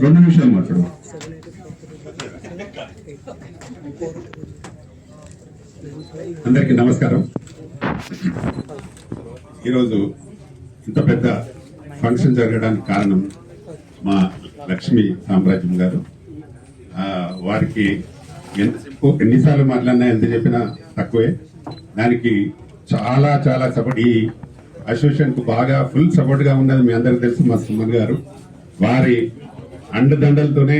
2 నిమిషాలు మాట్లాడు. అందరికీ నమస్కారం. ఈరోజు ఇంత పెద్ద ఫంక్షన్ జరగడానికి కారణం మా లక్ష్మీ సామ్రాజ్యం గారు. వారికి ఎన్నిసార్లు మాట్లాడినా ఎంత చెప్పినా తక్కువే. దానికి చాలా చాలా సపోర్ట్, ఈ అసోసియేషన్ కు బాగా ఫుల్ సపోర్ట్ గా ఉన్నది మీ అందరికి తెలుసు. మా సుమన్ గారు వారి అండదండలతోనే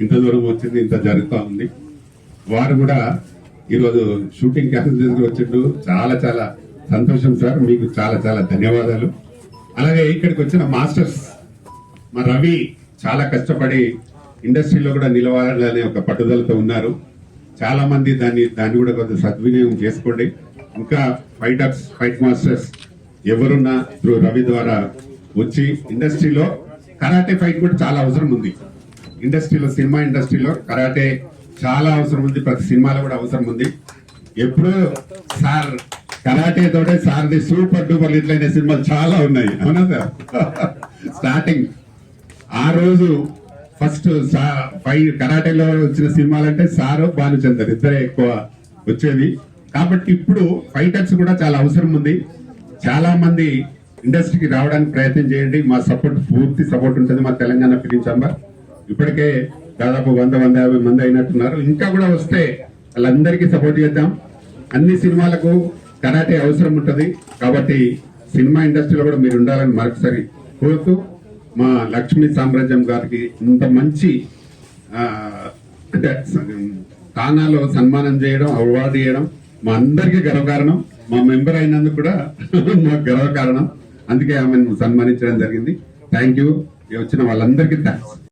ఇంత దూరం వచ్చింది, ఇంత జరుగుతూ ఉంది. వారు కూడా ఈరోజు షూటింగ్ క్యాన్సిల్ వచ్చిండు. చాలా చాలా సంతోషం సార్, మీకు చాలా చాలా ధన్యవాదాలు. అలాగే ఇక్కడికి వచ్చిన మాస్టర్స్ మా రవి చాలా కష్టపడి ఇండస్ట్రీలో కూడా నిలవాలనే ఒక పట్టుదలతో ఉన్నారు. చాలా మంది దాన్ని కూడా కొంత సద్వినియోగం చేసుకోండి. ఇంకా ఫైట్ మాస్టర్స్ ఎవరున్నా త్రూ రవి ద్వారా వచ్చి ఇండస్ట్రీలో కరాటే ఫైట్ కూడా చాలా అవసరం ఉంది. ఇండస్ట్రీలో, సినిమా ఇండస్ట్రీలో కరాటే చాలా అవసరం ఉంది. ప్రతి సినిమాలో కూడా అవసరం ఉంది. ఎప్పుడు సార్ కరాటే తోటే సార్ది సూపర్ డూపర్ హిట్ అయిన సినిమాలు చాలా ఉన్నాయి, అవునా సార్? స్టార్టింగ్ ఆ రోజు ఫస్ట్ కరాటేలో వచ్చిన సినిమాలు అంటే సారు, భానుచందర్ ఇద్దరే ఎక్కువ వచ్చేది. కాబట్టి ఇప్పుడు ఫైటర్స్ కూడా చాలా అవసరం ఉంది. చాలా మంది ఇండస్ట్రీకి రావడానికి ప్రయత్నం చేయండి. మా సపోర్ట్, పూర్తి సపోర్ట్ ఉంటుంది. మా తెలంగాణ ఫిలిం ఛాంబర్ ఇప్పటికే దాదాపు 100-150 మంది అయినట్టున్నారు. ఇంకా కూడా వస్తే వాళ్ళందరికీ సపోర్ట్ చేద్దాం. అన్ని సినిమాలకు కరాటే అవసరం ఉంటుంది. కాబట్టి సినిమా ఇండస్ట్రీలో కూడా మీరు ఉండాలని మరొకసారి కోరుతూ, మా లక్ష్మీ సామ్రాజ్యం గారికి ఇంత మంచి స్థానాల్లో సన్మానం చేయడం, అవార్డు చేయడం మా అందరికీ గర్వకారణం. మా మెంబర్ అయినందుకు కూడా మాకు గర్వకారణం. అందుకే ఆమెను సన్మానించడం జరిగింది. Thank you. వచ్చిన వాళ్ళందరికీ థ్యాంక్స్.